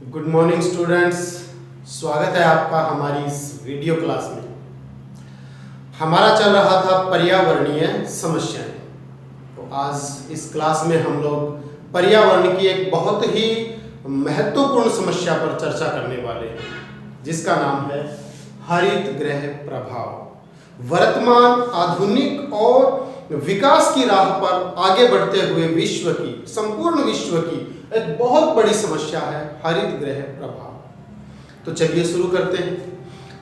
Good morning students, स्वागत है आपका हमारी इस वीडियो क्लास में। हमारा चल रहा था पर्यावरणीय समस्याएं। तो आज इस क्लास में हम लोग पर्यावरण की एक बहुत ही महत्वपूर्ण समस्या पर चर्चा करने वाले हैं, जिसका नाम है हरित गृह प्रभाव। वर्तमान आधुनिक और विकास की राह पर आगे बढ़ते हुए विश्व की, संपूर्ण विश्व की एक बहुत बड़ी समस्या है हरित गृह प्रभाव। तो चलिए शुरू करते हैं।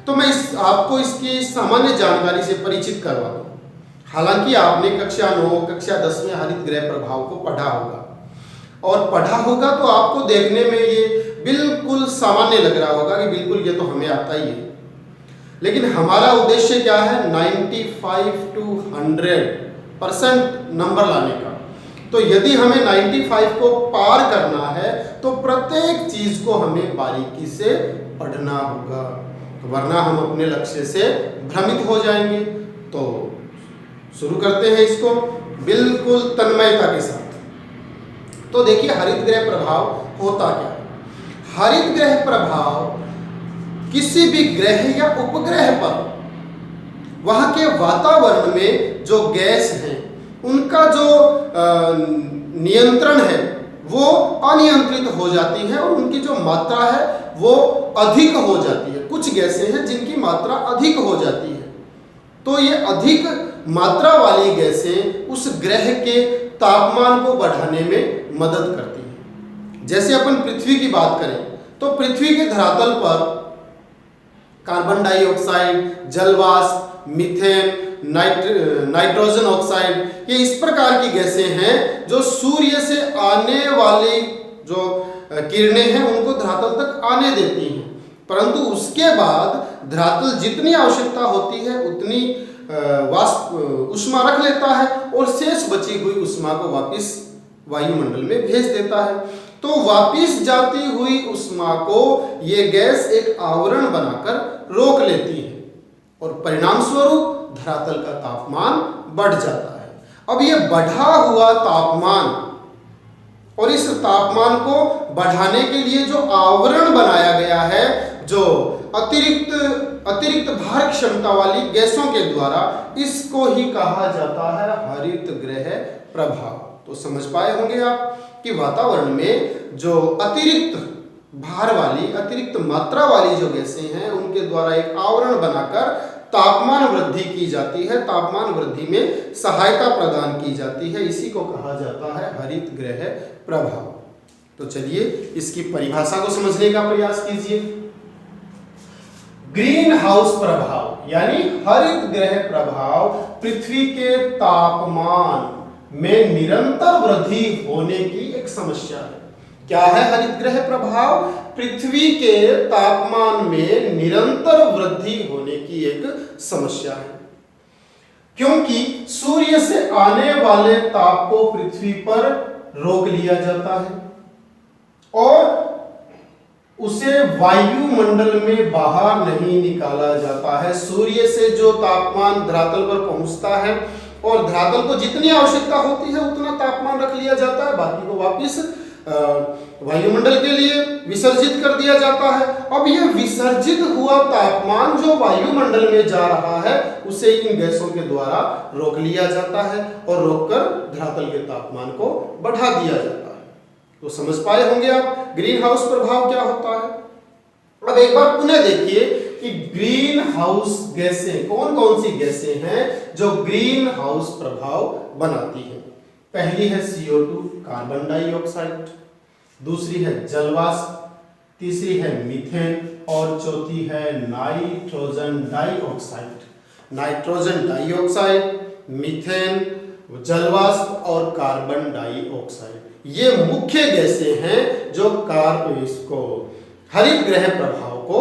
तो मैं आपको इसकी सामान्य जानकारी से परिचित करवा दूं। हालांकि आपने कक्षा 9, कक्षा 10 में हरित गृह प्रभाव को पढ़ा होगा, और पढ़ा होगा तो आपको देखने में ये बिल्कुल सामान्य लग रहा होगा कि बिल्कुल ये तो हमें आता ही है। लेकिन हमारा उद्देश्य क्या है? 95 to 100% नंबर लाने का। तो यदि हमें 95 को पार करना है तो प्रत्येक चीज को हमें बारीकी से पढ़ना होगा, वरना हम अपने लक्ष्य से भ्रमित हो जाएंगे। तो शुरू करते हैं इसको बिल्कुल तन्मयता के साथ। तो देखिए, हरित गृह प्रभाव होता क्या है? हरित गृह प्रभाव किसी भी ग्रह या उपग्रह पर वहां के वातावरण में जो गैस है उनका जो नियंत्रण है वो अनियंत्रित हो जाती है, और उनकी जो मात्रा है वो अधिक हो जाती है। कुछ गैसें हैं जिनकी मात्रा अधिक हो जाती है, तो ये अधिक मात्रा वाली गैसें उस ग्रह के तापमान को बढ़ाने में मदद करती हैं। जैसे अपन पृथ्वी की बात करें तो पृथ्वी के धरातल पर कार्बन डाइऑक्साइड, जलवाष्प, मीथेन, नाइट्रोजन ऑक्साइड, ये इस प्रकार की गैसें हैं जो सूर्य से आने वाली जो किरणें हैं उनको धरातल तक आने देती हैं, परंतु उसके बाद धरातल जितनी आवश्यकता होती है उतनी उष्मा रख लेता है और शेष बची हुई उष्मा को वापस वायुमंडल में भेज देता है। तो वापस जाती हुई उष्मा को ये गैस एक आवरण बनाकर रोक लेती है और परिणाम स्वरूप धरातल का तापमान बढ़ जाता है। अब ये बढ़ा हुआ तापमान और इस तापमान को बढ़ाने के लिए जो आवरण बनाया गया है, जो अतिरिक्त भार क्षमता वाली गैसों के द्वारा, इसको ही कहा जाता है हरित गृह प्रभाव। तो समझ पाए होंगे आप कि वातावरण में जो अतिरिक्त भार वाली, अतिरिक्त मात्रा वाली जो गैसें हैं उनके द्वारा एक आवरण बनाकर तापमान वृद्धि की जाती है, तापमान वृद्धि में सहायता प्रदान की जाती है। इसी को कहा जाता है हरित गृह प्रभाव। तो चलिए इसकी परिभाषा को समझने का प्रयास कीजिए। ग्रीन हाउस प्रभाव यानी हरित गृह प्रभाव पृथ्वी के तापमान में निरंतर वृद्धि होने की एक समस्या है। क्या है हरित गृह प्रभाव? पृथ्वी के तापमान में निरंतर वृद्धि होने की एक समस्या है, क्योंकि सूर्य से आने वाले ताप को पृथ्वी पर रोक लिया जाता है और उसे वायुमंडल में बाहर नहीं निकाला जाता है। सूर्य से जो तापमान धरातल पर पहुंचता है और धरातल को जितनी आवश्यकता होती है उतना तापमान रख लिया जाता है, बाकी को वापस वायुमंडल के लिए विसर्जित कर दिया जाता है। अब यह विसर्जित हुआ तापमान जो वायुमंडल में जा रहा है उसे इन गैसों के द्वारा रोक लिया जाता है और रोककर धरातल के तापमान को बढ़ा दिया जाता है। तो समझ पाए होंगे आप ग्रीन हाउस प्रभाव क्या होता है। अब एक बार पुनः देखिए कि ग्रीन हाउस गैसें कौन कौन सी गैसें हैं जो ग्रीन हाउस प्रभाव बनाती हैं। पहली है CO2 कार्बन डाइऑक्साइड, दूसरी है जलवाष्प, तीसरी है मीथेन और चौथी है nitrogen dioxide. Nitrogen dioxide, methane, जलवाष्प और कार्बन डाइऑक्साइड ये मुख्य गैसें हैं जो इसको हरित गृह प्रभाव को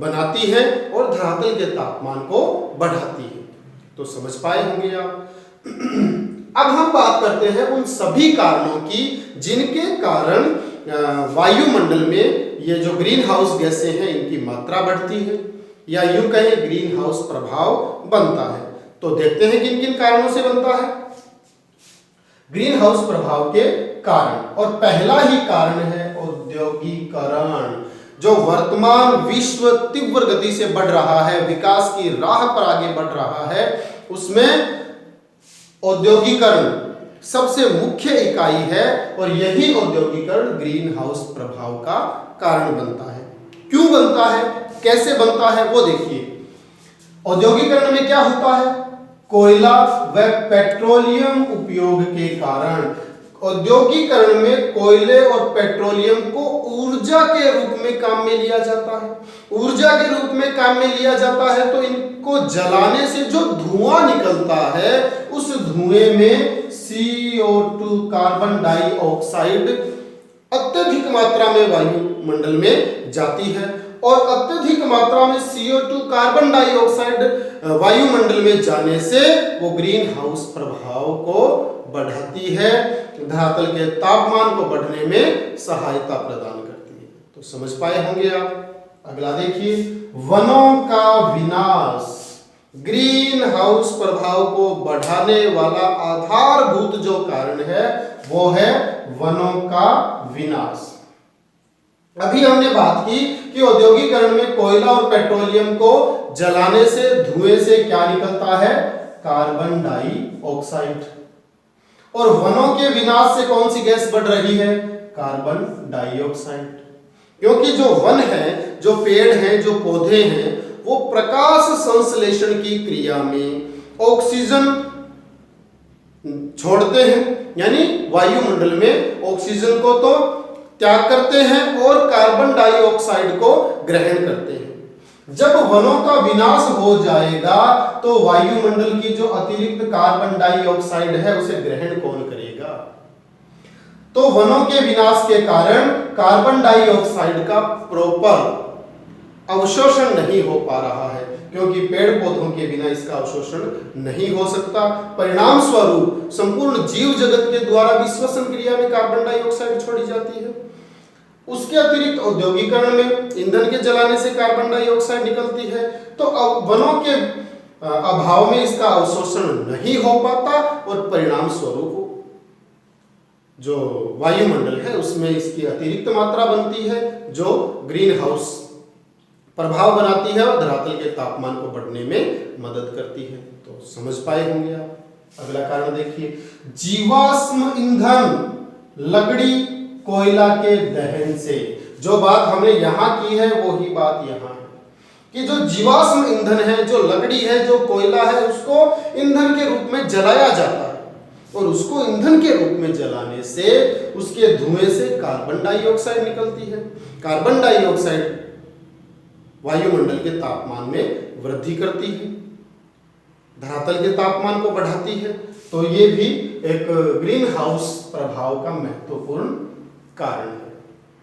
बनाती है और धरातल के तापमान को बढ़ाती है। तो समझ पाए होंगे आप। अब हम बात करते हैं उन सभी कारणों की जिनके कारण वायुमंडल में ये जो ग्रीन हाउस गैसें हैं इनकी मात्रा बढ़ती है, या यूं कहें ग्रीन हाउस प्रभाव बनता है। तो देखते हैं किन किन कारणों से बनता है ग्रीन हाउस प्रभाव के कारण। और पहला ही कारण है और औद्योगिकरण, जो वर्तमान विश्व तीव्र गति से बढ़ रहा है, विकास की राह पर आगे बढ़ रहा है, उसमें औद्योगिकरण सबसे मुख्य इकाई है और यही औद्योगिकरण ग्रीन हाउस प्रभाव का कारण बनता है। क्यों बनता है, कैसे बनता है, वो देखिए। औद्योगिकरण में क्या होता है, कोयला व पेट्रोलियम उपयोग के कारण, औद्योगिकरण में कोयले और पेट्रोलियम को ऊर्जा के रूप में काम में लिया जाता है। ऊर्जा के रूप में काम में लिया जाता है तो इनको जलाने से जो धुआं निकलता है, उस धुएं में CO2 कार्बन डाइऑक्साइड अत्यधिक मात्रा में वायुमंडल में जाती है और अत्यधिक मात्रा में CO2 कार्बन डाइऑक्साइड वायुमंडल में जाने से वो ग्रीन हाउस प्रभाव को बढ़ाती है, धरातल के तापमान को बढ़ने में सहायता प्रदान करती है। तो समझ पाए होंगे आप। अगला देखिए, वनों का विनाश, ग्रीन हाउस प्रभाव को बढ़ाने वाला आधारभूत जो कारण है वो है वनों का विनाश। अभी हमने बात की कि औद्योगिकरण में कोयला और पेट्रोलियम को जलाने से धुएं से क्या निकलता है, कार्बन डाइऑक्साइड, और वनों के विनाश से कौन सी गैस बढ़ रही है, कार्बन डाइऑक्साइड। क्योंकि जो वन है, जो पेड़ हैं, जो पौधे हैं, वो प्रकाश संश्लेषण की क्रिया में ऑक्सीजन छोड़ते हैं, यानी वायुमंडल में ऑक्सीजन को तो त्याग करते हैं और कार्बन डाइऑक्साइड को ग्रहण करते हैं। जब वनों का विनाश हो जाएगा तो वायुमंडल की जो अतिरिक्त कार्बन डाइऑक्साइड है उसे ग्रहण कौन करेगा। तो वनों के विनाश के कारण कार्बन डाइऑक्साइड का प्रॉपर अवशोषण नहीं हो पा रहा है, क्योंकि पेड़ पौधों के बिना इसका अवशोषण नहीं हो सकता। परिणाम स्वरूप संपूर्ण जीव जगत के द्वारा विश्वसन क्रिया में कार्बन डाइऑक्साइड छोड़ी जाती है। उसके अतिरिक्त औद्योगिकरण में ईंधन के जलाने से कार्बन डाइऑक्साइड निकलती है, तो वनों के अभाव में इसका अवशोषण नहीं हो पाता और परिणाम स्वरूप जो वायुमंडल है उसमें इसकी अतिरिक्त मात्रा बनती है, जो ग्रीन हाउस प्रभाव बनाती है और धरातल के तापमान को बढ़ने में मदद करती है। तो समझ पाए होंगे आप। अगला कारण देखिए, जीवाश्म ईंधन, लकड़ी कोयला के दहन से। जो बात हमने यहां की है वही बात यहां है कि जो जीवाश्म ईंधन है, जो लकड़ी है, जो कोयला है, उसको ईंधन के रूप में जलाया जाता है और उसको ईंधन के रूप में जलाने से उसके धुएं से कार्बन डाइऑक्साइड निकलती है। कार्बन डाइऑक्साइड वायुमंडल के तापमान में वृद्धि करती है, धरातल के तापमान को बढ़ाती है। तो ये भी एक ग्रीन हाउस प्रभाव का महत्वपूर्ण कारण है।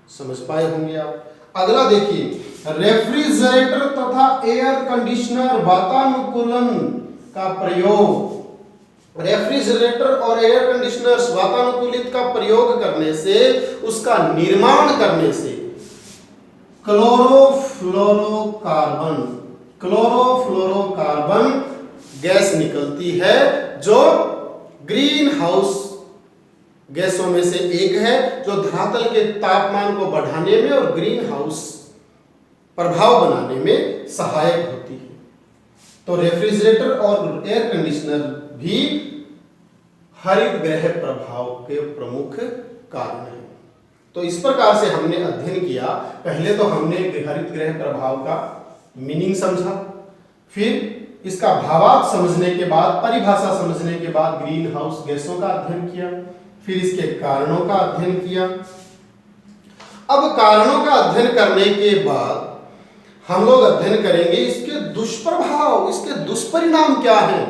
समझ पाए होंगे आप। अगला देखिए, रेफ्रिजरेटर तथा एयर कंडीशनर वातानुकूलन का प्रयोग। रेफ्रिजरेटर और एयर कंडीशनर्स वातानुकूलित का प्रयोग करने से, उसका निर्माण करने से क्लोरोफ्लोरोकार्बन गैस निकलती है, जो ग्रीन हाउस गैसों में से एक है, जो धरातल के तापमान को बढ़ाने में और ग्रीन हाउस प्रभाव बनाने में सहायक होती है। तो रेफ्रिजरेटर और एयर कंडीशनर भी हरित गृह प्रभाव के प्रमुख कारण हैं। तो इस प्रकार से हमने अध्ययन किया। पहले तो हमने हरित गृह प्रभाव का मीनिंग समझा, फिर इसका भावार्थ समझने के बाद, परिभाषा समझने के बाद ग्रीन हाउस गैसों का अध्ययन किया, फिर इसके कारणों का अध्ययन किया। अब कारणों का अध्ययन करने के बाद हम लोग अध्ययन करेंगे इसके दुष्प्रभाव, इसके दुष्परिणाम क्या हैं।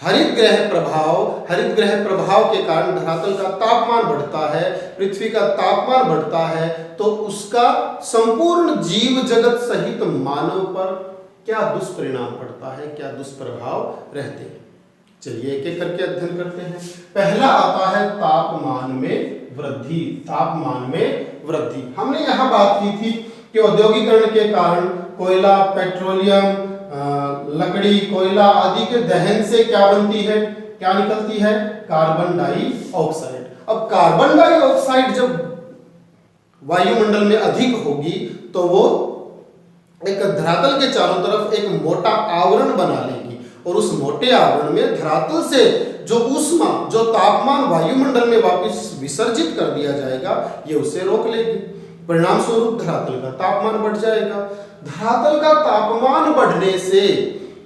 हरित ग्रह प्रभाव के कारण धरातल का तापमान बढ़ता है, पृथ्वी का तापमान बढ़ता है, तो उसका संपूर्ण जीव जगत सहित मानव पर क्या दुष्परिणाम पड़ता है, क्या दुष्प्रभाव रहते हैं। चलिए एक एक करके अध्ययन करते हैं। पहला आता है तापमान में वृद्धि। तापमान में वृद्धि, हमने यहां बात की थी कि औद्योगिकरण के कारण कोयला, पेट्रोलियम, लकड़ी, कोयला आदि के दहन से क्या बनती है, क्या निकलती है, कार्बन डाइऑक्साइड। अब कार्बन डाइऑक्साइड जब वायुमंडल में अधिक होगी तो वो एक धरातल के चारों तरफ एक मोटा आवरण बना लेगी और उस मोटे आवरण में धरातल से जो ऊष्मा, जो तापमान वायुमंडल में वापस विसर्जित कर दिया जाएगा, ये उसे रोक लेगी। परिणाम स्वरूप धरातल का तापमान बढ़ जाएगा। धरातल का तापमान बढ़ने से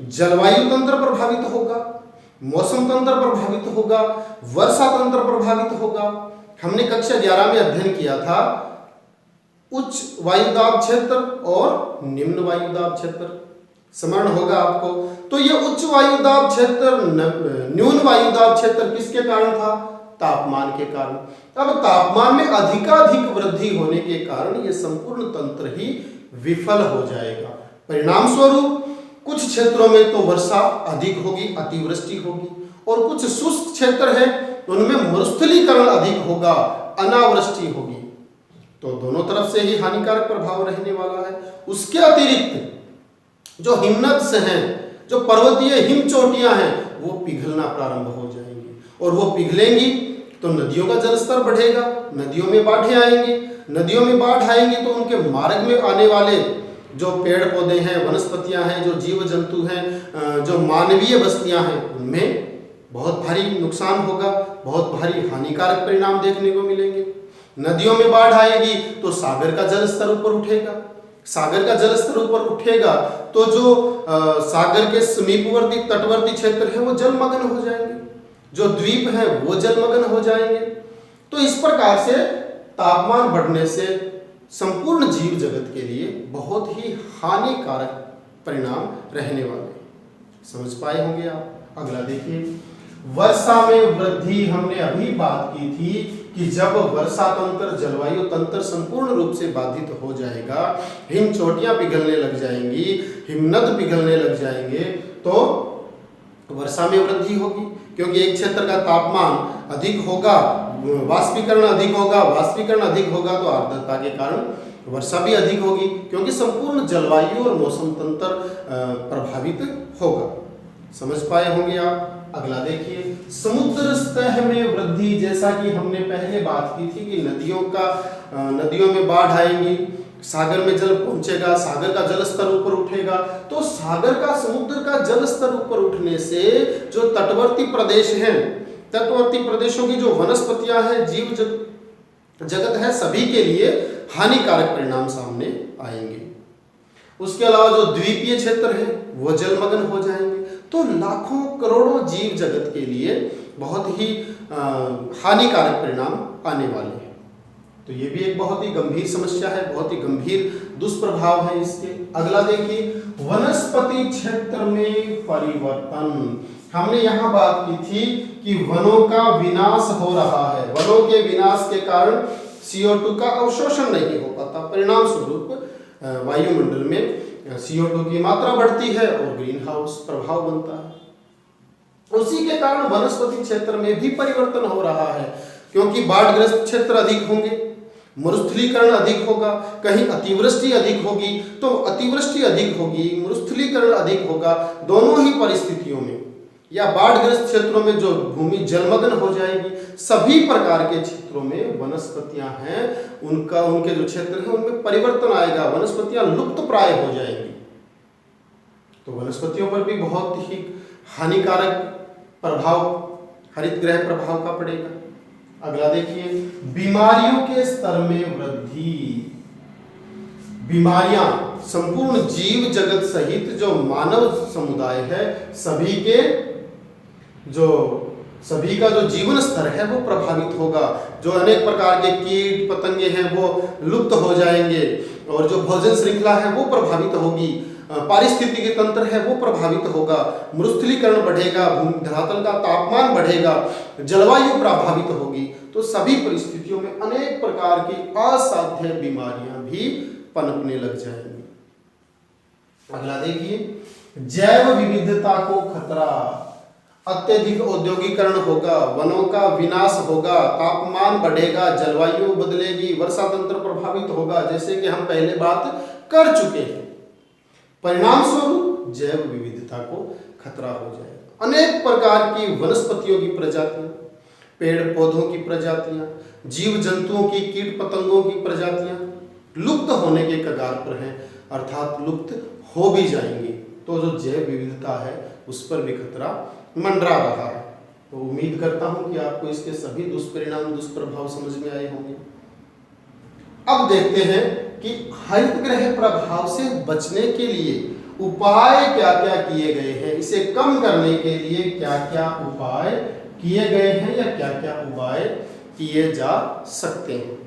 जलवायु तंत्र प्रभावित होगा, मौसम तंत्र प्रभावित होगा, वर्षा तंत्र प्रभावित होगा। हमने कक्षा 11 में अध्ययन किया था उच्च वायुदाब क्षेत्र और निम्न वायुदाब क्षेत्र, स्मरण होगा आपको। तो ये उच्च वायुदाब क्षेत्र, न्यून वायुदाब क्षेत्र किसके कारण था? तापमान के कारण। अब तापमान में अधिकाधिक वृद्धि होने के कारण ये संपूर्ण तंत्र ही विफल हो जाएगा। परिणाम स्वरूप कुछ क्षेत्रों में तो वर्षा अधिक होगी, अतिवृष्टि होगी, और कुछ शुष्क क्षेत्र है उनमें मरुस्थलीकरण अधिक होगा, अनावृष्टि होगी। तो दोनों तरफ से ही हानिकारक प्रभाव रहने वाला है। उसके अतिरिक्त जो हिमनद्स हैं, जो पर्वतीय हिम चोटियां हैं, वो पिघलना प्रारंभ हो जाएंगी, और वो पिघलेंगी तो नदियों का जलस्तर बढ़ेगा, नदियों में बाढ़ें आएंगी। नदियों में बाढ़ आएंगी तो उनके मार्ग में आने वाले जो पेड़ पौधे हैं, वनस्पतियां हैं, जो जीव जंतु हैं, जो मानवीय बस्तियां हैं, उनमें बहुत भारी नुकसान होगा, बहुत भारी हानिकारक परिणाम देखने को मिलेंगे। नदियों में बाढ़ आएगी तो सागर का जलस्तर ऊपर उठेगा। सागर का जलस्तर ऊपर उठेगा तो जो सागर के समीपवर्ती तटवर्ती क्षेत्र है वो जलमग्न हो जाएंगे, जो द्वीप है वो जलमग्न हो जाएंगे। तो इस प्रकार से तापमान बढ़ने से संपूर्ण जीव जगत के लिए बहुत ही हानिकारक परिणाम रहने वाले। समझ पाए होंगे आप। अगला देखिए, वर्षा में वृद्धि। हमने अभी बात की थी कि जब वर्षा तंत्र, जलवायु तंत्र संपूर्ण रूप से बाधित हो जाएगा, हिम चोटियां पिघलने लग जाएंगी, हिमनद पिघलने लग जाएंगे, तो वर्षा में वृद्धि होगी। क्योंकि एक क्षेत्र का तापमान अधिक होगा, वाष्पीकरण अधिक होगा, वाष्पीकरण अधिक होगा तो आर्द्रता के कारण वर्षा भी अधिक होगी, क्योंकि संपूर्ण जलवायु और मौसम तंत्र प्रभावित होगा। समझ पाए होंगे आप। अगला देखिए, समुद्र सतह में वृद्धि। जैसा कि हमने पहले बात की थी कि नदियों में बाढ़ आएंगी, सागर में जल पहुंचेगा, सागर का जल स्तर ऊपर उठेगा, तो सागर का, समुद्र का जल स्तर ऊपर उठने से जो तटवर्ती प्रदेश हैं, तटवर्ती प्रदेशों की जो वनस्पतियां हैं, जीव जगत है, सभी के लिए हानिकारक परिणाम सामने आएंगे। उसके अलावा जो द्वीपीय क्षेत्र है वो जलमग्न हो जाएंगे। तो लाखों करोड़ों जीव जगत के लिए बहुत ही हानिकारक परिणाम आने वाले हैं। तो ये भी एक बहुत ही गंभीर समस्या है, बहुत ही गंभीर दुष्प्रभाव है इसके। अगला देखिए, वनस्पति क्षेत्र में परिवर्तन। हमने यहाँ बात की थी कि वनों का विनाश हो रहा है। वनों के विनाश के कारण CO2 का अवशोषण नहीं हो पाता। परिणाम स्वरूप वायुमंडल में CO2 की मात्रा बढ़ती है और ग्रीन हाउस प्रभाव बनता है। उसी के कारण वनस्पति क्षेत्र में भी परिवर्तन हो रहा है, क्योंकि बाढ़ग्रस्त क्षेत्र अधिक होंगे, मरुस्थलीकरण अधिक होगा, कहीं अतिवृष्टि अधिक होगी, तो अतिवृष्टि अधिक होगी, मरुस्थलीकरण अधिक होगा। दोनों ही परिस्थितियों में, या बाढ़ग्रस्त क्षेत्रों में जो भूमि जलमग्न हो जाएगी, सभी प्रकार के क्षेत्रों में वनस्पतियां हैं, उनके जो क्षेत्र हैं उनमें परिवर्तन आएगा, वनस्पतियां लुप्त प्राय हो जाएंगी। तो वनस्पतियों पर भी बहुत ही हानिकारक प्रभाव हरित गृह प्रभाव का पड़ेगा। अगला देखिए, बीमारियों के स्तर में वृद्धि। बीमारियां संपूर्ण जीव जगत सहित जो मानव समुदाय है, सभी का जो जीवन स्तर है वो प्रभावित होगा। जो अनेक प्रकार के कीट पतंगे हैं वो लुप्त हो जाएंगे, और जो भोजन श्रृंखला है वो प्रभावित होगी, पारिस्थितिकी तंत्र है वो प्रभावित होगा, मरुस्थलीकरण बढ़ेगा, धरातल का तापमान बढ़ेगा, जलवायु प्रभावित होगी। तो सभी परिस्थितियों में अनेक प्रकार की असाध्य बीमारियां भी पनपने लग जाएंगी। अगला देखिए, जैव विविधता को खतरा। अत्यधिक औद्योगिकरण होगा, वनों का विनाश होगा, तापमान बढ़ेगा, जलवायु बदलेगी, वर्षा तंत्र प्रभावित होगा, जैसे कि हम पहले बात कर चुके हैं। परिणाम स्वरूप जैव विविधता को खतरा हो जाएगा। अनेक प्रकार की वनस्पतियों की प्रजातियां, पेड़ पौधों की प्रजातियां, जीव जंतुओं की, कीट पतंगों की प्रजातियां लुप्त होने के कगार पर हैं, अर्थात लुप्त हो भी जाएंगी। तो जो जैव विविधता है उस पर भी खतरा मंडरा रहा है। तो उम्मीद करता हूं कि आपको इसके सभी दुष्परिणाम, दुष्प्रभाव समझ में आए होंगे। अब देखते हैं कि हरित गृह प्रभाव से बचने के लिए उपाय क्या क्या किए गए हैं, इसे कम करने के लिए क्या क्या उपाय किए गए हैं या क्या क्या उपाय किए जा सकते हैं।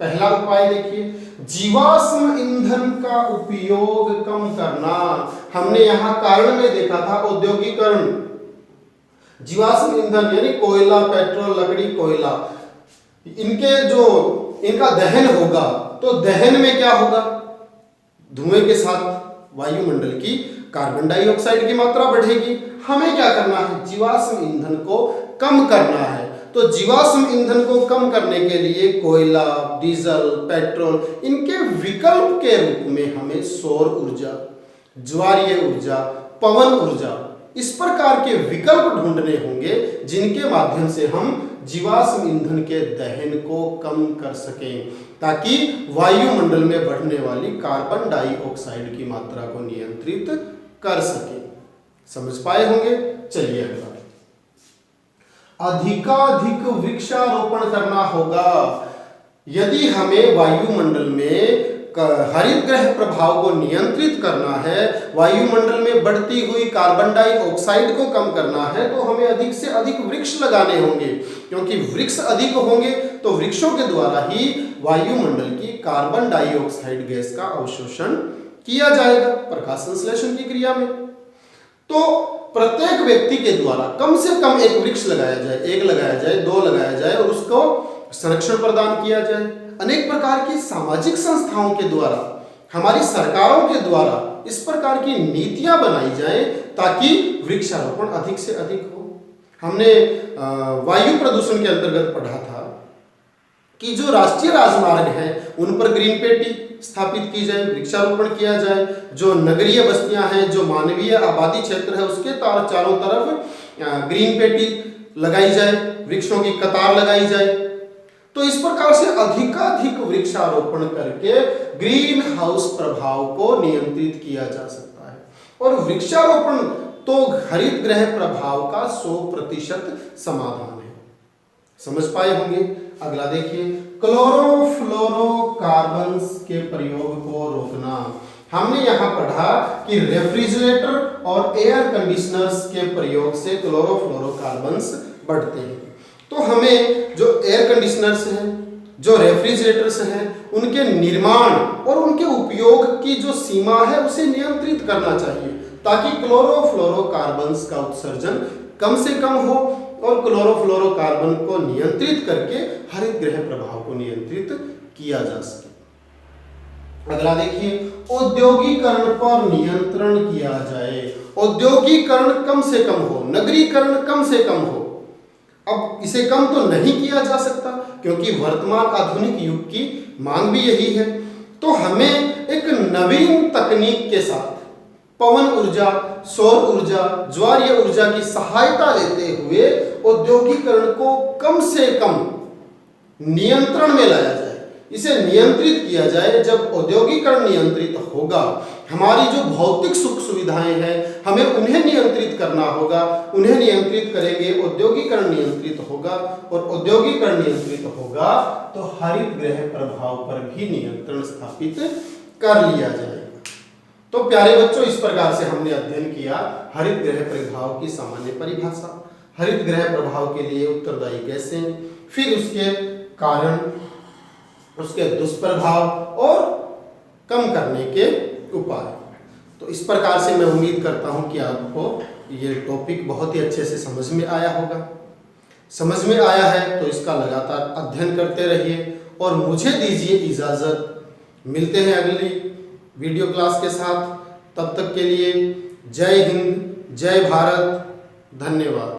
पहला उपाय देखिए, जीवाश्म ईंधन का उपयोग कम करना। हमने यहां कारण में देखा था औद्योगिकरण। जीवाश्म ईंधन यानी कोयला, पेट्रोल, लकड़ी, कोयला, इनका दहन होगा तो दहन में क्या होगा, धुएं के साथ वायुमंडल की कार्बन डाइऑक्साइड की मात्रा बढ़ेगी। हमें क्या करना है, जीवाश्म ईंधन को कम करना है। तो जीवाश्म ईंधन को कम करने के लिए कोयला, डीजल, पेट्रोल, इनके विकल्प के रूप में हमें सौर ऊर्जा, ज्वारीय ऊर्जा, पवन ऊर्जा, इस प्रकार के विकल्प ढूंढने होंगे जिनके माध्यम से हम जीवाश्म ईंधन के दहन को कम कर सकें, ताकि वायुमंडल में बढ़ने वाली कार्बन डाइऑक्साइड की मात्रा को नियंत्रित कर सकें। समझ पाए होंगे। चलिए अगला, अधिकाधिक वृक्षारोपण करना होगा। यदि हमें वायुमंडल में हरित गृह प्रभाव को नियंत्रित करना है, वायुमंडल में बढ़ती हुई कार्बन डाइऑक्साइड को कम करना है, तो हमें अधिक से अधिक वृक्ष लगाने होंगे, क्योंकि वृक्ष अधिक होंगे तो वृक्षों के द्वारा ही वायुमंडल की कार्बन डाइऑक्साइड गैस का अवशोषण किया जाएगा प्रकाश संश्लेषण की क्रिया में। तो प्रत्येक व्यक्ति के द्वारा कम से कम एक वृक्ष लगाया जाए, एक लगाया जाए, दो लगाया जाए और उसको संरक्षण प्रदान किया जाए। अनेक प्रकार की सामाजिक संस्थाओं के द्वारा, हमारी सरकारों के द्वारा इस प्रकार की नीतियां बनाई जाए ताकि वृक्षारोपण अधिक से अधिक हो। हमने वायु प्रदूषण के अंतर्गत पढ़ा था कि जो राष्ट्रीय राजमार्ग हैं उन पर ग्रीन पेटी स्थापित की जाए, वृक्षारोपण किया जाए। जो नगरीय बस्तियां हैं, जो मानवीय आबादी क्षेत्र है, उसके चारों तरफ ग्रीन पेटी लगाई जाए, वृक्षों की कतार लगाई जाए। तो इस प्रकार से अधिकाधिक वृक्षारोपण करके ग्रीन हाउस प्रभाव को नियंत्रित किया जा सकता है। और वृक्षारोपण तो हरित गृह प्रभाव का 100% समाधान है। समझ पाए होंगे। अगला देखिए, क्लोरोफ्लोरोकार्बन्स के प्रयोग को रोकना। हमने यहां पढ़ा कि रेफ्रिजरेटर और एयर कंडीशनर्स के प्रयोग से क्लोरोफ्लोरोकार्बन्स बढ़ते हैं। तो हमें जो एयर कंडीशनर्स हैं, जो रेफ्रिजरेटर्स हैं, उनके निर्माण और उनके उपयोग की जो सीमा है उसे नियंत्रित करना चाहिए, ताकि क्लोरोफ्लोरोकार्बन्स का उत्सर्जन कम से कम हो और क्लोरोफ्लोरोकार्बन को नियंत्रित करके हरित गृह प्रभाव को नियंत्रित किया जा सके। अगला देखिए, औद्योगिकरण पर नियंत्रण किया जाए। औद्योगिकरण कम से कम हो, नगरीकरण कम से कम हो। अब इसे कम तो नहीं किया जा सकता क्योंकि वर्तमान आधुनिक युग की मांग भी यही है। तो हमें एक नवीन तकनीक के साथ पवन ऊर्जा, सौर ऊर्जा, ज्वारीय ऊर्जा की सहायता लेते हुए औद्योगिकरण को कम से कम नियंत्रण में लाया जाए, इसे नियंत्रित किया जाए। जब औद्योगिकरण नियंत्रित होगा, हमारी जो भौतिक सुख सुविधाएं हैं हमें उन्हें नियंत्रित करना होगा। उन्हें नियंत्रित करेंगे, औद्योगिकरण नियंत्रित होगा, और औद्योगिकरण नियंत्रित होगा तो हरित गृह प्रभाव पर भी नियंत्रण स्थापित कर लिया जाएगा। तो प्यारे बच्चों, इस प्रकार से हमने अध्ययन किया हरित गृह प्रभाव की सामान्य परिभाषा, हरित गृह प्रभाव के लिए उत्तरदायी गैसें, फिर उसके कारण, उसके दुष्प्रभाव और कम करने के उपाय। तो इस प्रकार से मैं उम्मीद करता हूं कि आपको ये टॉपिक बहुत ही अच्छे से समझ में आया होगा। समझ में आया है तो इसका लगातार अध्ययन करते रहिए और मुझे दीजिए इजाज़त। मिलते हैं अगली वीडियो क्लास के साथ। तब तक के लिए जय हिंद, जय भारत, धन्यवाद।